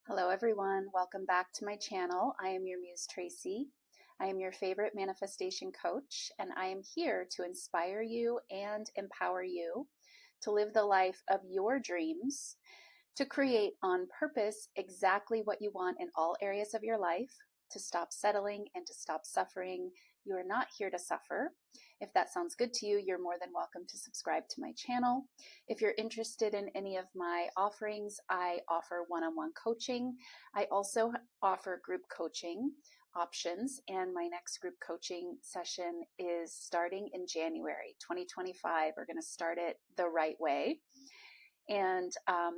Hello everyone, welcome back to my channel. I am your muse Traci. I am your favorite manifestation coach, and I am here to inspire you and empower you to live the life of your dreams, to create on purpose exactly what you want in all areas of your life, to stop settling and to stop suffering. You are not here to suffer. If that sounds good to you, you're more than welcome to subscribe to my channel. If you're interested in any of my offerings, I offer one-on-one coaching. I also offer group coaching options, and my next group coaching session is starting in January 2025. We're going to start it the right way. And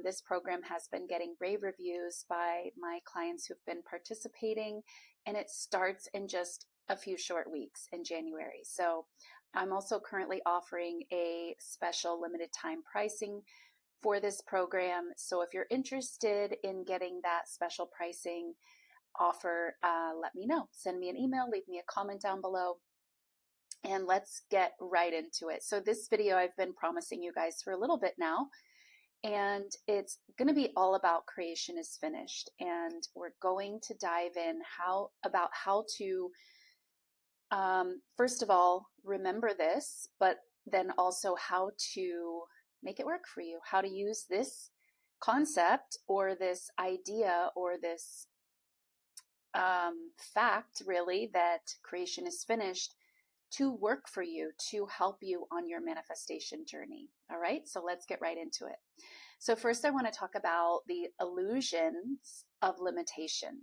this program has been getting rave reviews by my clients who've been participating, and it starts in just a few short weeks in January. So I'm also currently offering a special limited time pricing for this program. So if you're interested in getting that special pricing offer, let me know. Send me an email, leave me a comment down below, and let's get right into it. So this video I've been promising you guys for a little bit now, and it's going to be all about creation is finished. And we're going to dive in how to, first of all, remember this, but then also how to make it work for you, how to use this concept or this idea or this fact, really, that creation is finished to work for you, to help you on your manifestation journey. All right, so let's get right into it. So first I want to talk about the illusions of limitation.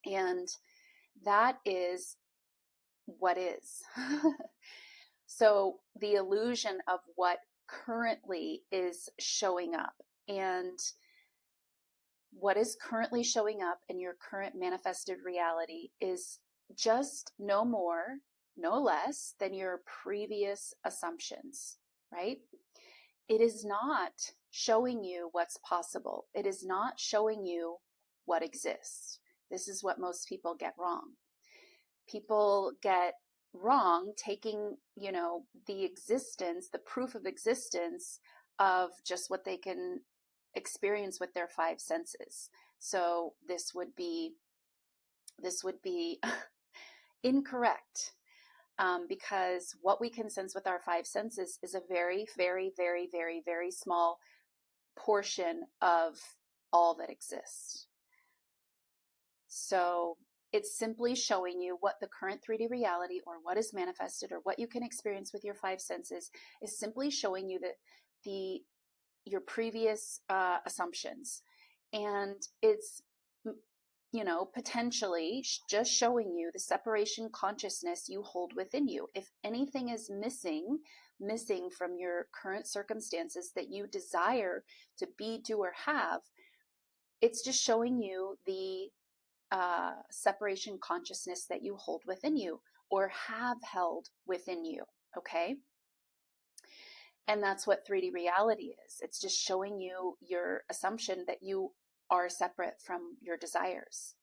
And that is what is. So the illusion of what currently is showing up. And what is currently showing up in your current manifested reality is just no more, no less than your previous assumptions, right? It is not showing you what's possible. It is not showing you what exists. This is what most people get wrong. People get wrong taking, the existence, the proof of existence of just what they can experience with their five senses. So this would be incorrect. Because what we can sense with our five senses is a very, very, very, very, very small portion of all that exists. So it's simply showing you what the current 3D reality or what is manifested or what you can experience with your five senses is simply showing you your previous assumptions. And it's potentially just showing you the separation consciousness you hold within you. If anything is missing from your current circumstances that you desire to be, do, or have, it's just showing you the separation consciousness that you hold within you or have held within you, okay? And that's what 3D reality is. It's just showing you your assumption that you are separate from your desires.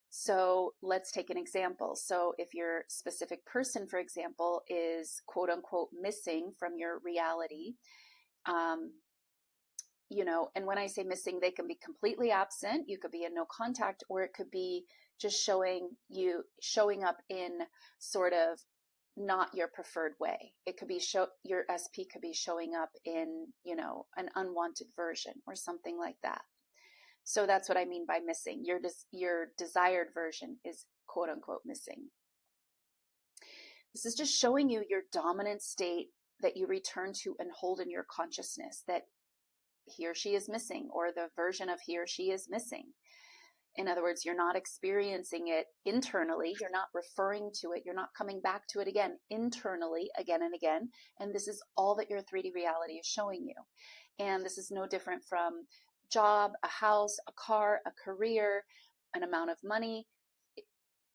So let's take an example. So if your specific person, for example, is quote unquote missing from your reality, and when I say missing, they can be completely absent. You could be in no contact, or it could be just showing up in sort of not your preferred way. It could be your SP could be showing up in, an unwanted version or something like that. So that's what I mean by missing. Your desired version is quote unquote missing. This is just showing you your dominant state that you return to and hold in your consciousness, that he or she is missing, or the version of he or she is missing. In other words, you're not experiencing it internally. You're not referring to it. You're not coming back to it again internally again and again. And this is all that your 3D reality is showing you. And this is no different from job, a house, a car, a career, an amount of money.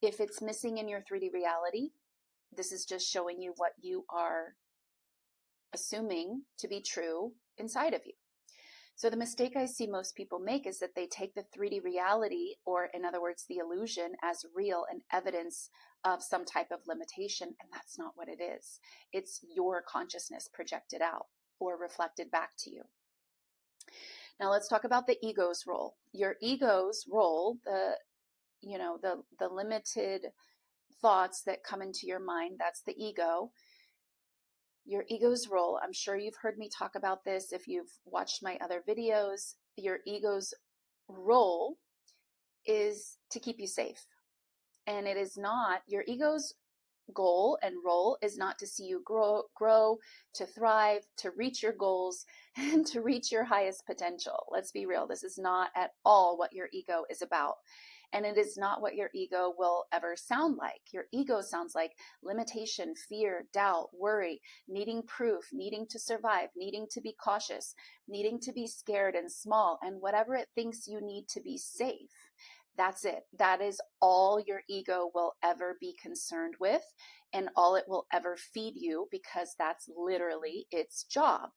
If it's missing in your 3D reality, this is just showing you what you are assuming to be true inside of you. So the mistake I see most people make is that they take the 3D reality, or in other words, the illusion, as real and evidence of some type of limitation, and that's not what it is. It's your consciousness projected out or reflected back to you. Now let's talk about the ego's role. Your ego's role, the limited thoughts that come into your mind, that's the ego. Your ego's role, I'm sure you've heard me talk about this if you've watched my other videos. Your ego's role is to keep you safe. And it is not, your ego's goal and role is not to see you grow, to thrive, to reach your goals, and to reach your highest potential. Let's be real. This is not at all what your ego is about. And it is not what your ego will ever sound like. Your ego sounds like limitation, fear, doubt, worry, needing proof, needing to survive, needing to be cautious, needing to be scared and small, and whatever it thinks you need to be safe. That's it. That is all your ego will ever be concerned with, and all it will ever feed you, because that's literally its job.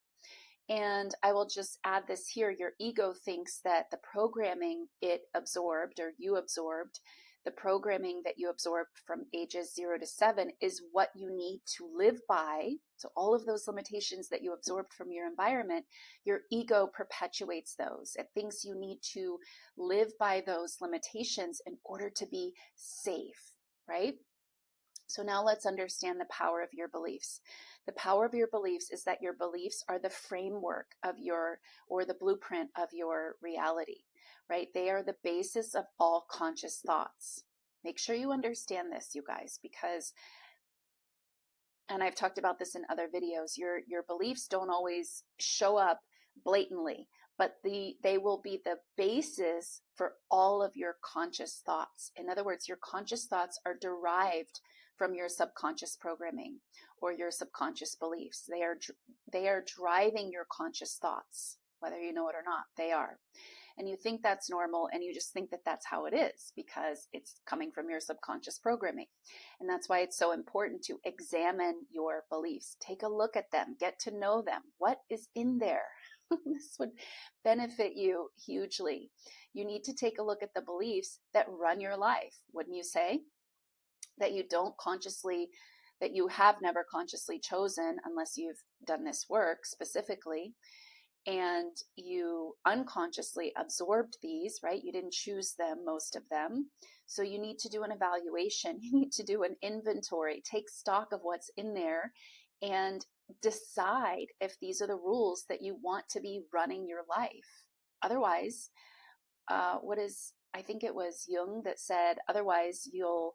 And I will just add this here. Your ego thinks that the programming it absorbed, or you absorbed, the programming that you absorbed from ages 0 to 7 is what you need to live by. So all of those limitations that you absorbed from your environment, your ego perpetuates those. It thinks you need to live by those limitations in order to be safe, right? So now let's understand the power of your beliefs. The power of your beliefs is that your beliefs are the framework of your, or the blueprint of your reality, right? They are the basis of all conscious thoughts. Make sure you understand this, you guys, because, and I've talked about this in other videos, your beliefs don't always show up blatantly, but they will be the basis for all of your conscious thoughts. In other words, your conscious thoughts are derived from your subconscious programming or your subconscious beliefs. They are driving your conscious thoughts, whether you know it or not. They are. And you think that's normal, and you just think that that's how it is because it's coming from your subconscious programming. And that's why it's so important to examine your beliefs. Take a look at them, get to know them. What is in there? This would benefit you hugely. You need to take a look at the beliefs that run your life, wouldn't you say? That you don't consciously, that you have never consciously chosen unless you've done this work specifically, and you unconsciously absorbed these, right? You didn't choose them, most of them. So you need to do an evaluation. You need to do an inventory, take stock of what's in there, and decide if these are the rules that you want to be running your life. Otherwise, I think it was Jung that said, otherwise you'll,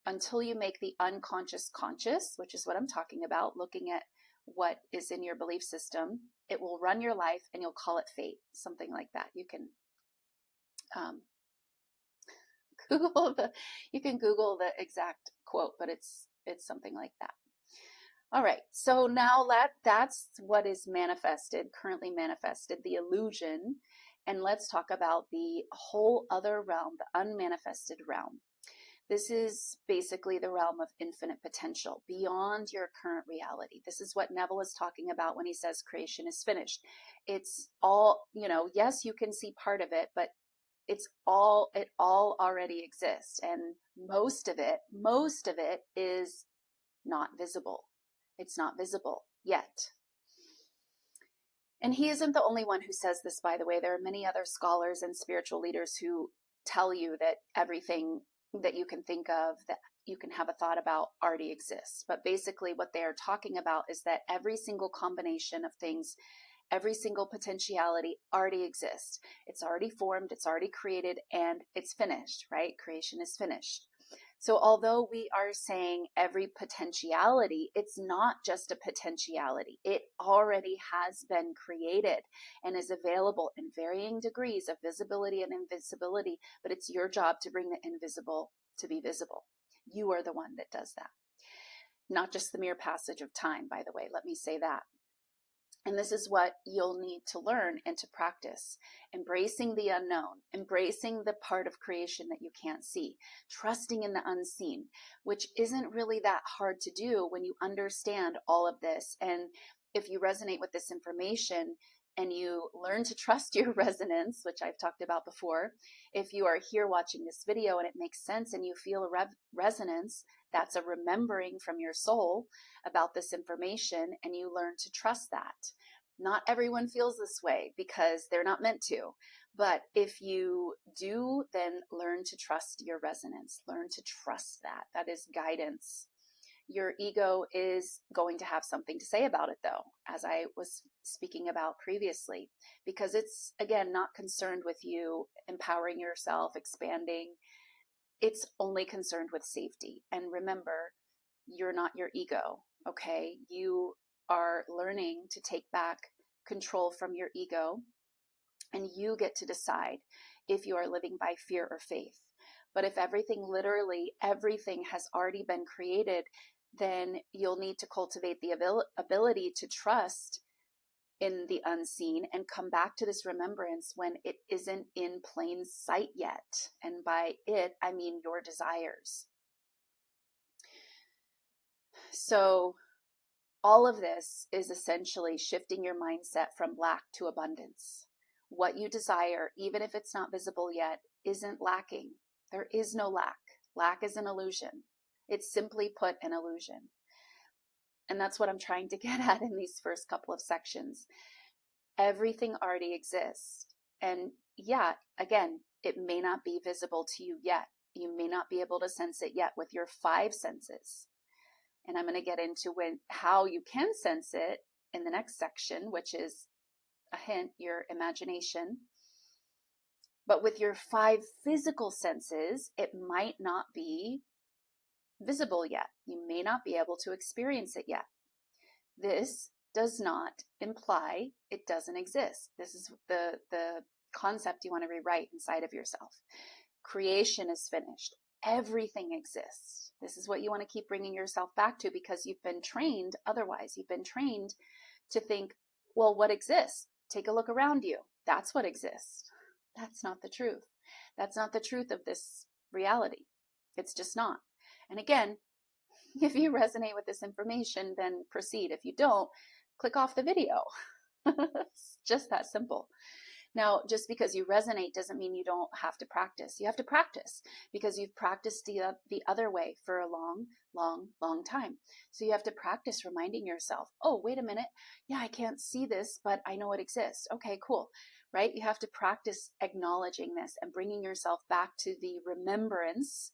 until you make the unconscious conscious, which is what I'm talking about, looking at what is in your belief system, it will run your life and you'll call it fate, something like that. You can Google the exact quote, but it's something like that. All right, so now that's what is manifested, currently manifested, the illusion. And let's talk about the whole other realm, the unmanifested realm. This is basically the realm of infinite potential beyond your current reality. This is what Neville is talking about when he says creation is finished. It's all, yes, you can see part of it, but it all already exists. And most of it is not visible. It's not visible yet. And he isn't the only one who says this, by the way. There are many other scholars and spiritual leaders who tell you that everything that you can think of, that you can have a thought about, already exists. But basically what they are talking about is that every single combination of things, every single potentiality already exists. It's already formed, it's already created, and it's finished, right? Creation is finished. So although we are saying every potentiality, it's not just a potentiality. It already has been created and is available in varying degrees of visibility and invisibility, but it's your job to bring the invisible to be visible. You are the one that does that. Not just the mere passage of time, by the way, let me say that. And this is what you'll need to learn and to practice. Embracing the unknown, embracing the part of creation that you can't see, trusting in the unseen, which isn't really that hard to do when you understand all of this. And if you resonate with this information and you learn to trust your resonance, which I've talked about before, if you are here watching this video and it makes sense and you feel a resonance, that's a remembering from your soul about this information, and you learn to trust that. Not everyone feels this way because they're not meant to. But if you do, then learn to trust your resonance. Learn to trust that. That is guidance. Your ego is going to have something to say about it, though, as I was speaking about previously, because it's, again, not concerned with you empowering yourself, expanding. It's only concerned with safety. And remember, you're not your ego, okay? You are learning to take back control from your ego, and you get to decide if you are living by fear or faith. But if everything, literally everything, has already been created, then you'll need to cultivate the ability to trust in the unseen and come back to this remembrance when it isn't in plain sight yet. And by it, I mean your desires. So all of this is essentially shifting your mindset from lack to abundance. What you desire, even if it's not visible yet, isn't lacking. There is no lack. Lack is an illusion. It's simply put an illusion. And that's what I'm trying to get at in these first couple of sections. Everything already exists. And yeah, again, it may not be visible to you yet. You may not be able to sense it yet with your 5 senses. And I'm going to get into how you can sense it in the next section, which is a hint, your imagination. But with your 5 physical senses, it might not be visible yet. You may not be able to experience it yet. This does not imply it doesn't exist. This is the concept you want to rewrite inside of yourself. Creation is finished. Everything exists. This is what you want to keep bringing yourself back to, because you've been trained otherwise. You've been trained to think, well, what exists? Take a look around you. That's what exists. That's not the truth. That's not the truth of this reality. It's just not. And again, if you resonate with this information, then proceed. If you don't, click off the video. It's just that simple. Now, just because you resonate doesn't mean you don't have to practice. You have to practice because you've practiced the other way for a long, long, long time. So you have to practice reminding yourself, oh, wait a minute. Yeah, I can't see this, but I know it exists. Okay, cool. Right? You have to practice acknowledging this and bringing yourself back to the remembrance,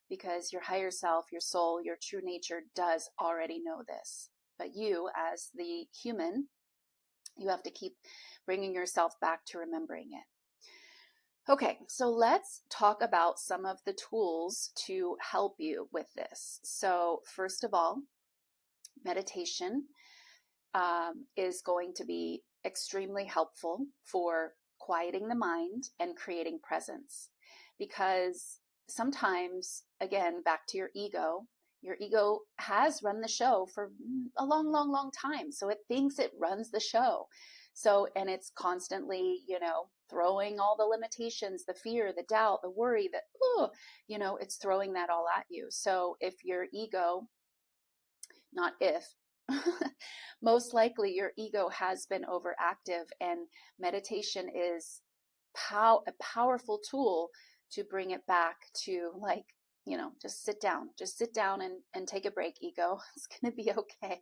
because your higher self, your soul, your true nature does already know this. But you, as the human, you have to keep bringing yourself back to remembering it. Okay, so let's talk about some of the tools to help you with this. So first of all, meditation is going to be extremely helpful for quieting the mind and creating presence. Because sometimes, again, back to your ego has run the show for a long, long, long time. So it thinks it runs the show. So, and it's constantly, throwing all the limitations, the fear, the doubt, the worry, it's throwing that all at you. So if your ego, not if, most likely your ego has been overactive, and meditation is a powerful tool to bring it back to, like, just sit down and take a break, ego. It's going to be okay.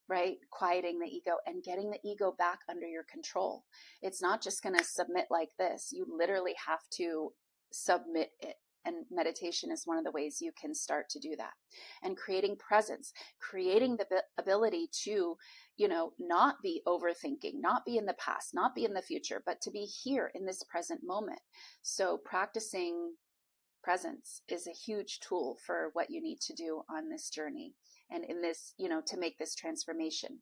Right? Quieting the ego and getting the ego back under your control. It's not just going to submit like this. You literally have to submit it. And meditation is one of the ways you can start to do that. And creating presence, creating the ability to, not be overthinking, not be in the past, not be in the future, but to be here in this present moment. So practicing presence is a huge tool for what you need to do on this journey and in this, to make this transformation.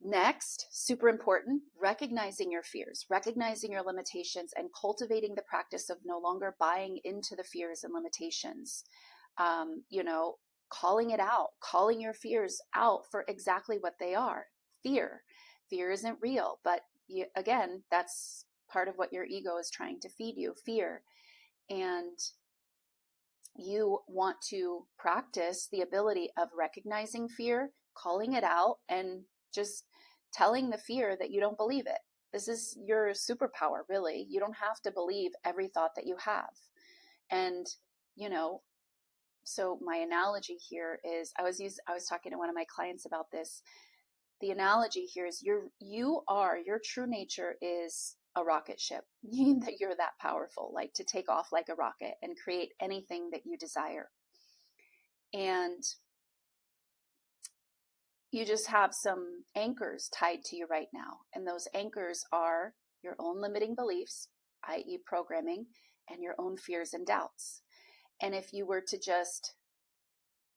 Next, super important, recognizing your fears, recognizing your limitations, and cultivating the practice of no longer buying into the fears and limitations. Calling it out, calling your fears out for exactly what they are. Fear. Fear isn't real, but again, that's part of what your ego is trying to feed you, fear. And you want to practice the ability of recognizing fear, calling it out, and just telling the fear that you don't believe it. This is your superpower, really. You don't have to believe every thought that you have. And, so my analogy here is I was talking to one of my clients about this. the analogy here is your true nature is a rocket ship. That you're that powerful, like to take off like a rocket and create anything that you desire. And you just have some anchors tied to you right now. And those anchors are your own limiting beliefs, i.e. programming, and your own fears and doubts. And if you were to just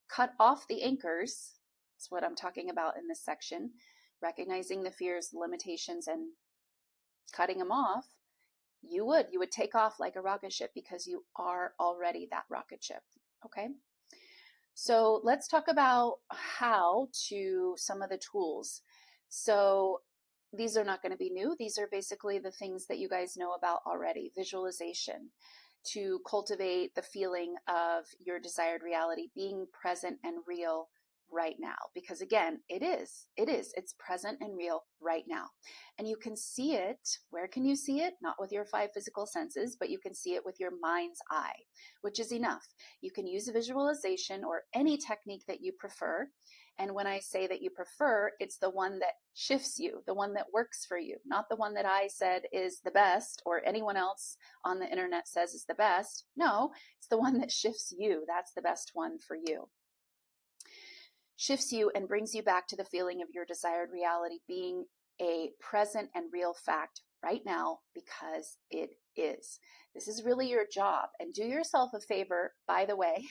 cut off the anchors, that's what I'm talking about in this section, recognizing the fears, the limitations, and cutting them off, you would take off like a rocket ship, because you are already that rocket ship. Okay. So let's talk about some of the tools. So these are not going to be new. These are basically the things that you guys know about already. Visualization, to cultivate the feeling of your desired reality being present and real right now. Because again, it's present and real right now. And you can see it. Where can you see it? Not with your 5 physical senses, but you can see it with your mind's eye, which is enough. You can use a visualization or any technique that you prefer. And when I say that you prefer, it's the one that shifts you, the one that works for you, not the one that I said is the best or anyone else on the internet says is the best. No, it's the one that shifts you. That's the best one for you. Shifts you and brings you back to the feeling of your desired reality being a present and real fact right now, because it is. This is really your job. And do yourself a favor, by the way,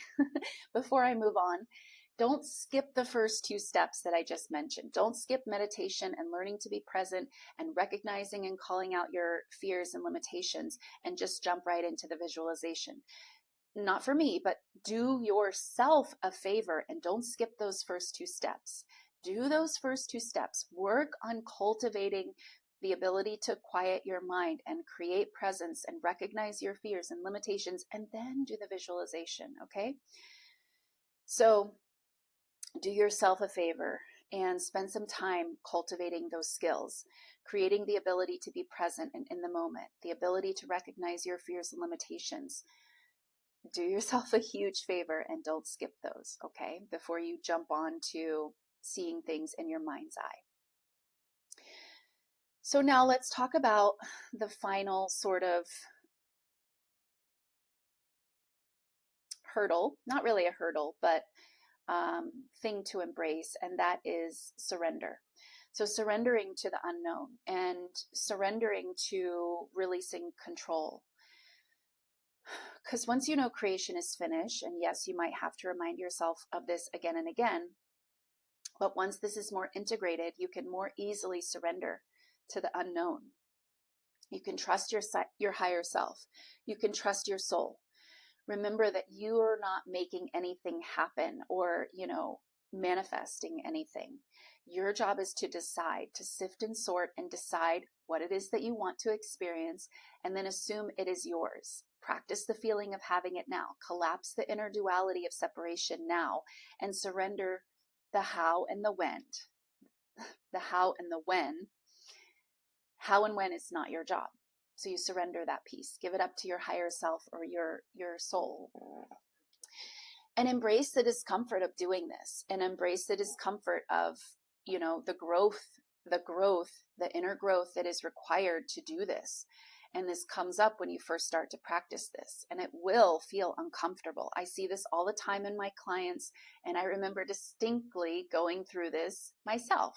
before I move on. Don't skip the first 2 steps that I just mentioned. Don't skip meditation and learning to be present and recognizing and calling out your fears and limitations and just jump right into the visualization. Not for me, but do yourself a favor and don't skip those first 2 steps. Do those first 2 steps. Work on cultivating the ability to quiet your mind and create presence and recognize your fears and limitations, and then do the visualization, okay? So do yourself a favor and spend some time cultivating those skills, creating the ability to be present and in the moment, the ability to recognize your fears and limitations. Do yourself a huge favor and don't skip those, okay, before you jump on to seeing things in your mind's eye. So now let's talk about the final sort of hurdle, not really a hurdle, but thing to embrace, and that is surrender. So surrendering to the unknown and surrendering to releasing control. Because once you know creation is finished, and yes, you might have to remind yourself of this again and again, but once this is more integrated, you can more easily surrender to the unknown. You can trust your higher self. You can trust your soul. Remember that you are not making anything happen or, manifesting anything. Your job is to decide, to sift and sort and decide what it is that you want to experience, and then assume it is yours. Practice the feeling of having it now. Collapse the inner duality of separation now, and surrender the how and the when. The how and the when. How and when is not your job. So you surrender that piece. Give it up to your higher self or your soul. And embrace the discomfort of doing this, and embrace the discomfort of, the growth, the inner growth that is required to do this. And this comes up when you first start to practice this, and it will feel uncomfortable. I see this all the time in my clients, and I remember distinctly going through this myself,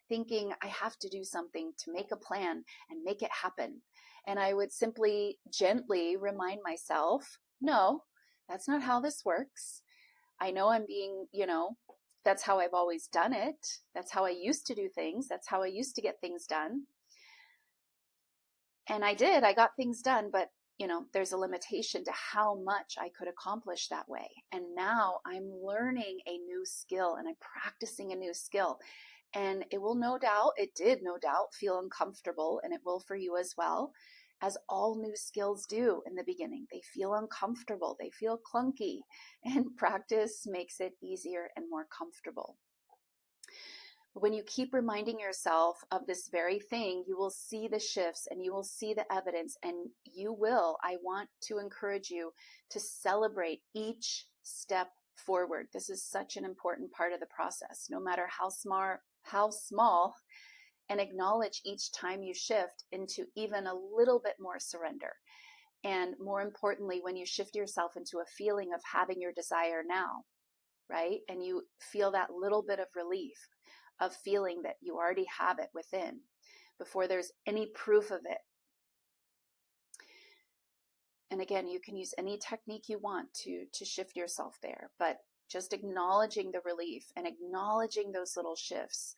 thinking I have to do something to make a plan and make it happen. And I would simply gently remind myself, no, that's not how this works. I know I'm being, that's how I've always done it. That's how I used to do things. That's how I used to get things done. And I got things done, but there's a limitation to how much I could accomplish that way. And now I'm learning a new skill, and I'm practicing a new skill. And it did no doubt feel uncomfortable, and it will for you as well, as all new skills do in the beginning. They feel uncomfortable, they feel clunky, and practice makes it easier and more comfortable. When you keep reminding yourself of this very thing, you will see the shifts and you will see the evidence, and I want to encourage you to celebrate each step forward. This is such an important part of the process. No matter how how small, and acknowledge each time you shift into even a little bit more surrender. And more importantly, when you shift yourself into a feeling of having your desire now, right? And you feel that little bit of relief of feeling that you already have it within before there's any proof of it. And again, you can use any technique you want to shift yourself there, but just acknowledging the relief and acknowledging those little shifts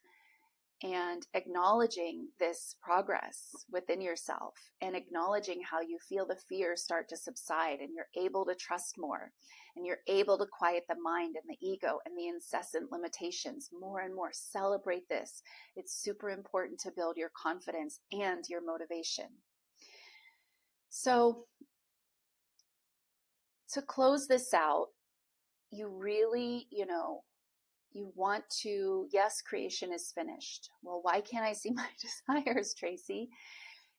and acknowledging this progress within yourself and acknowledging how you feel the fear start to subside and you're able to trust more and you're able to quiet the mind and the ego and the incessant limitations more and more. Celebrate this. It's super important to build your confidence and your motivation. So to close this out, you really, you want to, yes, creation is finished. Well, why can't I see my desires, Traci?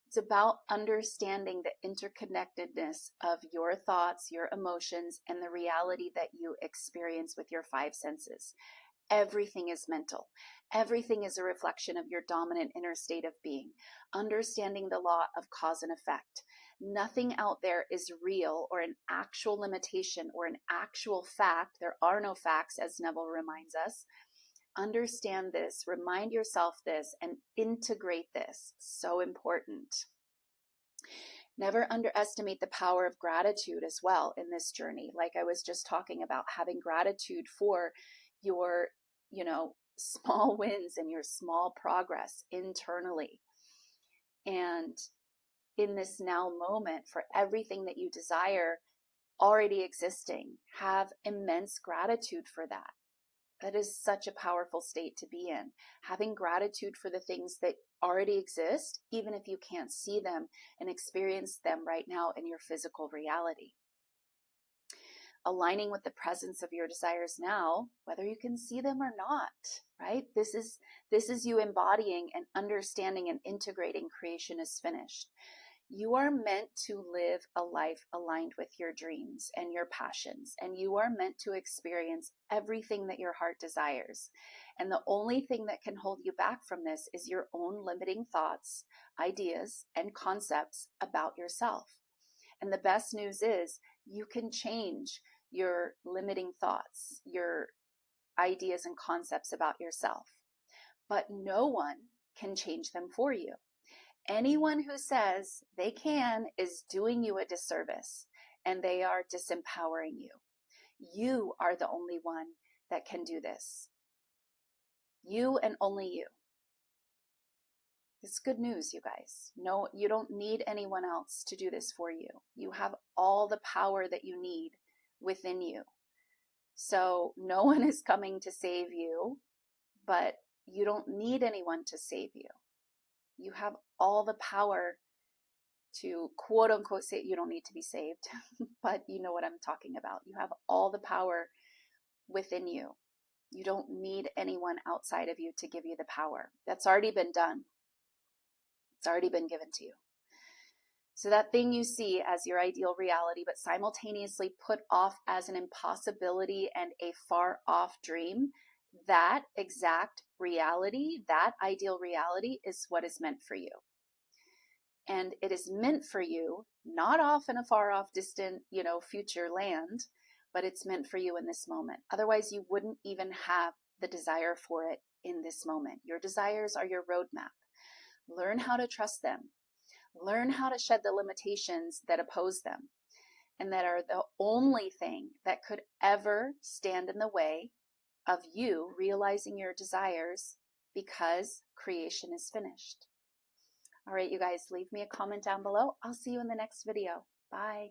It's about understanding the interconnectedness of your thoughts, your emotions, and the reality that you experience with your five senses. Everything is mental. Everything is a reflection of your dominant inner state of being. Understanding the law of cause and effect. Nothing out there is real or an actual limitation or an actual fact. There are no facts, as Neville reminds us. Understand this, remind yourself this, and integrate this. So important. Never underestimate the power of gratitude as well in this journey. Like I was just talking about, having gratitude for your, small wins and your small progress internally. And in this now moment, for everything that you desire already existing, have immense gratitude for that. That is such a powerful state to be in. Having gratitude for the things that already exist, even if you can't see them and experience them right now in your physical reality. Aligning with the presence of your desires now, whether you can see them or not, right? This is you embodying and understanding and integrating creation is finished. You are meant to live a life aligned with your dreams and your passions, and you are meant to experience everything that your heart desires. And the only thing that can hold you back from this is your own limiting thoughts, ideas, and concepts about yourself. And the best news is you can change your limiting thoughts, your ideas and concepts about yourself, but no one can change them for you. Anyone who says they can is doing you a disservice, and they are disempowering you. You are the only one that can do this. You and only you. It's good news, you guys. No, you don't need anyone else to do this for you. You have all the power that you need within you. So no one is coming to save you, but you don't need anyone to save you. You have all the power to quote unquote say, you don't need to be saved, but you know what I'm talking about. You have all the power within you. You don't need anyone outside of you to give you the power. That's already been done. It's already been given to you. So that thing you see as your ideal reality, but simultaneously put off as an impossibility and a far off dream, that exact reality, that ideal reality is what is meant for you. And it is meant for you, not off in a far off, distant, future land, but it's meant for you in this moment. Otherwise, you wouldn't even have the desire for it in this moment. Your desires are your roadmap. Learn how to trust them. Learn how to shed the limitations that oppose them and that are the only thing that could ever stand in the way of you realizing your desires, because creation is finished. All right, you guys, leave me a comment down below. I'll see you in the next video. Bye.